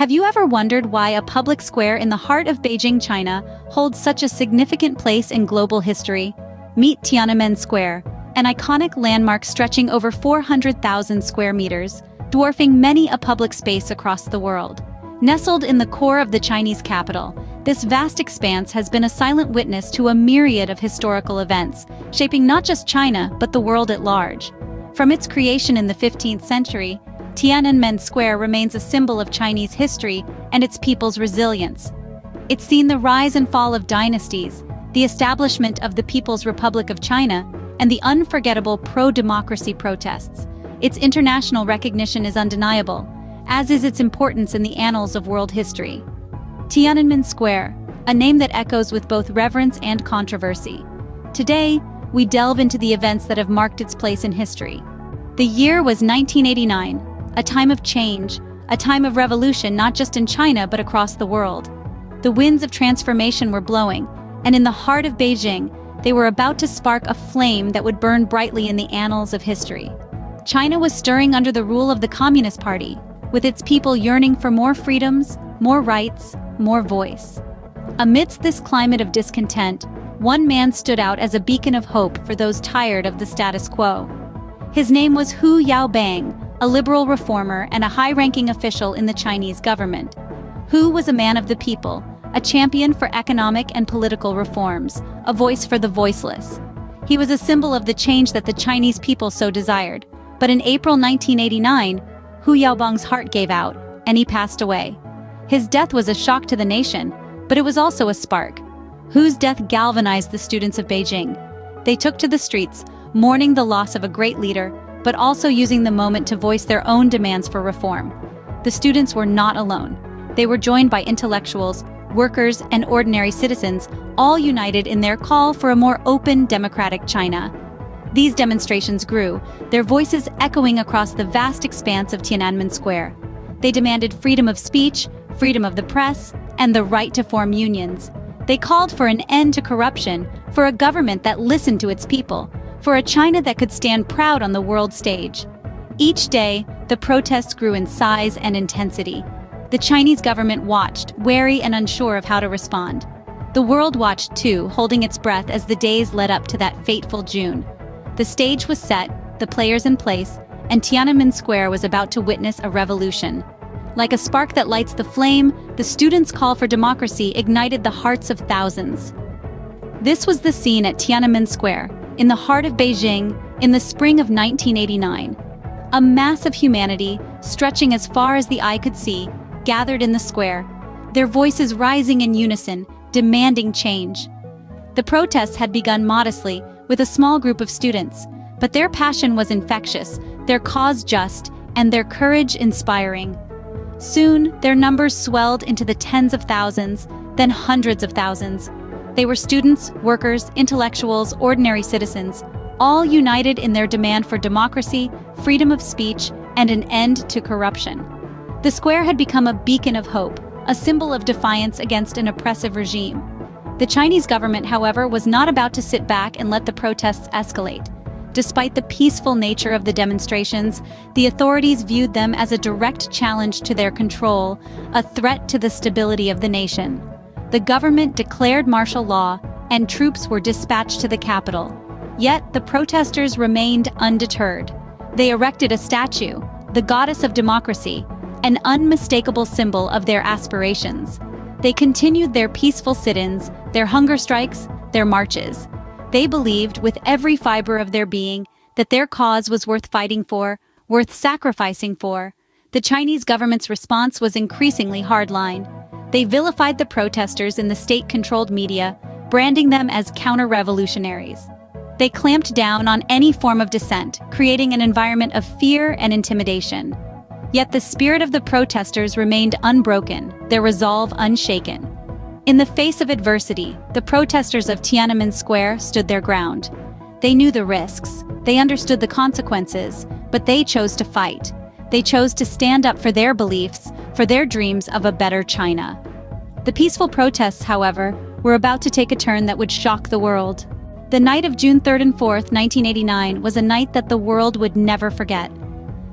Have you ever wondered why a public square in the heart of Beijing, China, holds such a significant place in global history? Meet Tiananmen Square, an iconic landmark stretching over 400,000 square meters, dwarfing many a public space across the world. Nestled in the core of the Chinese capital, this vast expanse has been a silent witness to a myriad of historical events, shaping not just China but the world at large. From its creation in the 15th century, Tiananmen Square remains a symbol of Chinese history and its people's resilience. It's seen the rise and fall of dynasties, the establishment of the People's Republic of China, and the unforgettable pro-democracy protests. Its international recognition is undeniable, as is its importance in the annals of world history. Tiananmen Square, a name that echoes with both reverence and controversy. Today, we delve into the events that have marked its place in history. The year was 1989, a time of change, a time of revolution not just in China but across the world. The winds of transformation were blowing, and in the heart of Beijing, they were about to spark a flame that would burn brightly in the annals of history. China was stirring under the rule of the Communist Party, with its people yearning for more freedoms, more rights, more voice. Amidst this climate of discontent, one man stood out as a beacon of hope for those tired of the status quo. His name was Hu Yaobang, a liberal reformer and a high-ranking official in the Chinese government. Hu was a man of the people, a champion for economic and political reforms, a voice for the voiceless. He was a symbol of the change that the Chinese people so desired. But in April 1989, Hu Yaobang's heart gave out, and he passed away. His death was a shock to the nation, but it was also a spark. Hu's death galvanized the students of Beijing. They took to the streets, mourning the loss of a great leader, but also using the moment to voice their own demands for reform. The students were not alone. They were joined by intellectuals, workers, and ordinary citizens, all united in their call for a more open, democratic China. These demonstrations grew, their voices echoing across the vast expanse of Tiananmen Square. They demanded freedom of speech, freedom of the press, and the right to form unions. They called for an end to corruption, for a government that listened to its people, for a China that could stand proud on the world stage. Each day, the protests grew in size and intensity. The Chinese government watched, wary and unsure of how to respond. The world watched too, holding its breath as the days led up to that fateful June. The stage was set, the players in place, and Tiananmen Square was about to witness a revolution. Like a spark that lights the flame, the students' call for democracy ignited the hearts of thousands. This was the scene at Tiananmen Square, in the heart of Beijing, in the spring of 1989. A mass of humanity, stretching as far as the eye could see, gathered in the square, their voices rising in unison, demanding change. The protests had begun modestly, with a small group of students, but their passion was infectious, their cause just, and their courage inspiring. Soon, their numbers swelled into the tens of thousands, then hundreds of thousands. They were students, workers, intellectuals, ordinary citizens, all united in their demand for democracy, freedom of speech, and an end to corruption. The square had become a beacon of hope, a symbol of defiance against an oppressive regime. The Chinese government, however, was not about to sit back and let the protests escalate. Despite the peaceful nature of the demonstrations, the authorities viewed them as a direct challenge to their control, a threat to the stability of the nation. The government declared martial law, and troops were dispatched to the capital. Yet, the protesters remained undeterred. They erected a statue, the goddess of democracy, an unmistakable symbol of their aspirations. They continued their peaceful sit-ins, their hunger strikes, their marches. They believed with every fiber of their being that their cause was worth fighting for, worth sacrificing for. The Chinese government's response was increasingly hardline. They vilified the protesters in the state-controlled media, branding them as counter-revolutionaries. They clamped down on any form of dissent, creating an environment of fear and intimidation. Yet the spirit of the protesters remained unbroken, their resolve unshaken. In the face of adversity, the protesters of Tiananmen Square stood their ground. They knew the risks, they understood the consequences, but they chose to fight. They chose to stand up for their beliefs, for their dreams of a better China. The peaceful protests, however, were about to take a turn that would shock the world. The night of June 3rd and 4th, 1989, was a night that the world would never forget.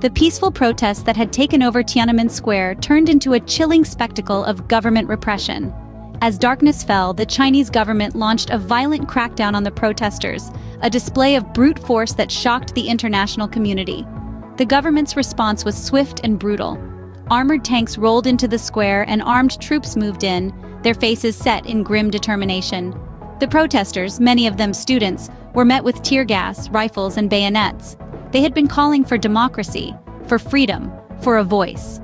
The peaceful protests that had taken over Tiananmen Square turned into a chilling spectacle of government repression. As darkness fell, the Chinese government launched a violent crackdown on the protesters, a display of brute force that shocked the international community. The government's response was swift and brutal. Armored tanks rolled into the square and armed troops moved in, their faces set in grim determination. The protesters, many of them students, were met with tear gas, rifles, and bayonets. They had been calling for democracy, for freedom, for a voice.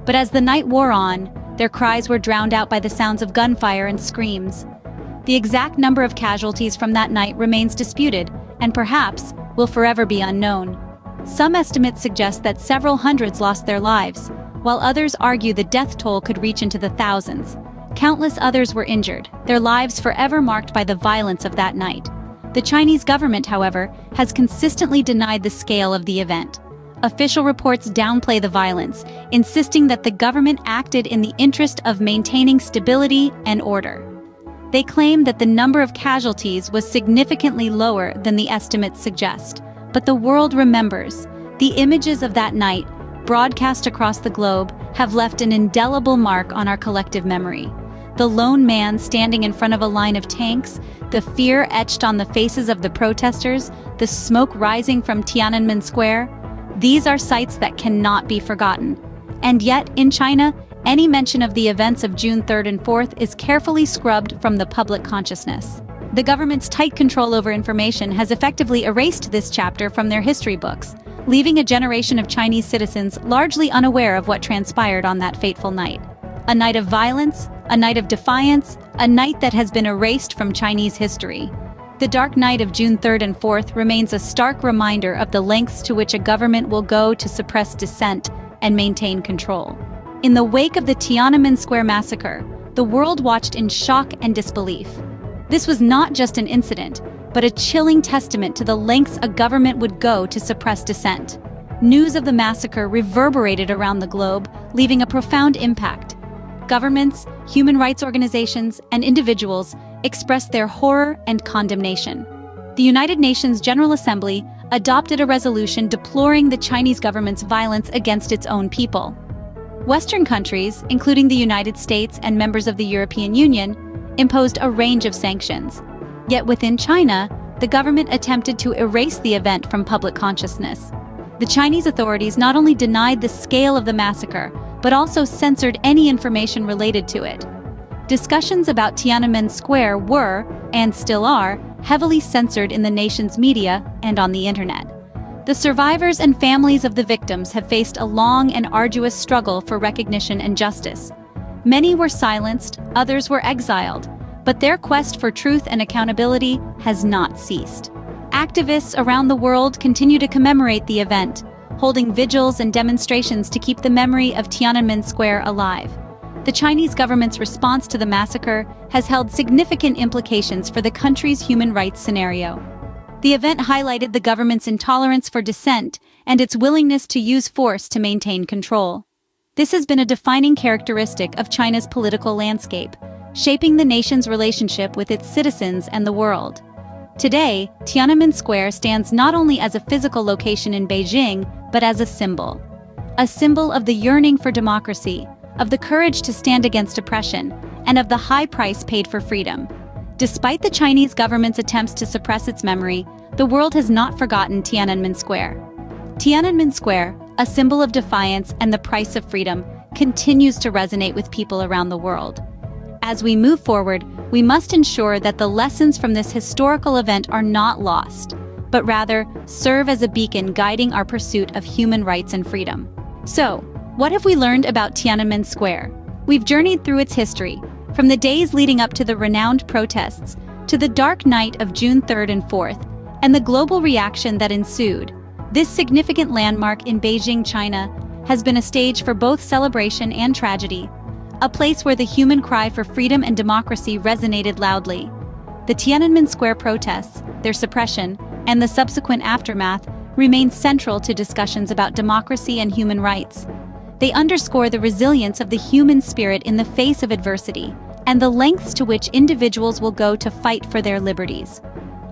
But as the night wore on, their cries were drowned out by the sounds of gunfire and screams. The exact number of casualties from that night remains disputed, and perhaps will forever be unknown. Some estimates suggest that several hundreds lost their lives, while others argue the death toll could reach into the thousands. Countless others were injured, their lives forever marked by the violence of that night. The Chinese government, however, has consistently denied the scale of the event. Official reports downplay the violence, insisting that the government acted in the interest of maintaining stability and order. They claim that the number of casualties was significantly lower than the estimates suggest. But the world remembers. The images of that night, broadcast across the globe, have left an indelible mark on our collective memory. The lone man standing in front of a line of tanks, the fear etched on the faces of the protesters, the smoke rising from Tiananmen Square. These are sights that cannot be forgotten. And yet, in China, any mention of the events of June 3rd and 4th is carefully scrubbed from the public consciousness. The government's tight control over information has effectively erased this chapter from their history books, leaving a generation of Chinese citizens largely unaware of what transpired on that fateful night. A night of violence, a night of defiance, a night that has been erased from Chinese history. The dark night of June 3rd and 4th remains a stark reminder of the lengths to which a government will go to suppress dissent and maintain control. In the wake of the Tiananmen Square massacre, the world watched in shock and disbelief. This was not just an incident, but a chilling testament to the lengths a government would go to suppress dissent. News of the massacre reverberated around the globe, leaving a profound impact. Governments, human rights organizations, and individuals expressed their horror and condemnation. The United Nations General Assembly adopted a resolution deploring the Chinese government's violence against its own people. Western countries, including the United States and members of the European Union, imposed a range of sanctions. Yet within China, the government attempted to erase the event from public consciousness. The Chinese authorities not only denied the scale of the massacre, but also censored any information related to it. Discussions about Tiananmen Square were, and still are, heavily censored in the nation's media and on the internet. The survivors and families of the victims have faced a long and arduous struggle for recognition and justice. Many were silenced, others were exiled, but their quest for truth and accountability has not ceased. Activists around the world continue to commemorate the event, holding vigils and demonstrations to keep the memory of Tiananmen Square alive. The Chinese government's response to the massacre has held significant implications for the country's human rights scenario. The event highlighted the government's intolerance for dissent and its willingness to use force to maintain control. This has been a defining characteristic of China's political landscape, shaping the nation's relationship with its citizens and the world. Today, Tiananmen Square stands not only as a physical location in Beijing, but as a symbol. A symbol of the yearning for democracy, of the courage to stand against oppression, and of the high price paid for freedom. Despite the Chinese government's attempts to suppress its memory, the world has not forgotten Tiananmen Square. Tiananmen Square, a symbol of defiance and the price of freedom, continues to resonate with people around the world. As we move forward, we must ensure that the lessons from this historical event are not lost, but rather serve as a beacon guiding our pursuit of human rights and freedom. So, what have we learned about Tiananmen Square? We've journeyed through its history, from the days leading up to the renowned protests, to the dark night of June 3rd and 4th, and the global reaction that ensued. This significant landmark in Beijing, China, has been a stage for both celebration and tragedy, a place where the human cry for freedom and democracy resonated loudly. The Tiananmen Square protests, their suppression, and the subsequent aftermath remain central to discussions about democracy and human rights. They underscore the resilience of the human spirit in the face of adversity, and the lengths to which individuals will go to fight for their liberties.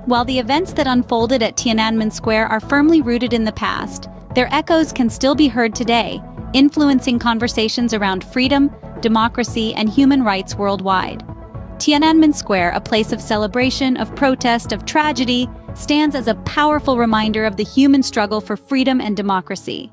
While the events that unfolded at Tiananmen Square are firmly rooted in the past, Their echoes can still be heard today, influencing conversations around freedom, democracy, and human rights worldwide. Tiananmen Square, a place of celebration, of protest, of tragedy, stands as a powerful reminder of the human struggle for freedom and democracy.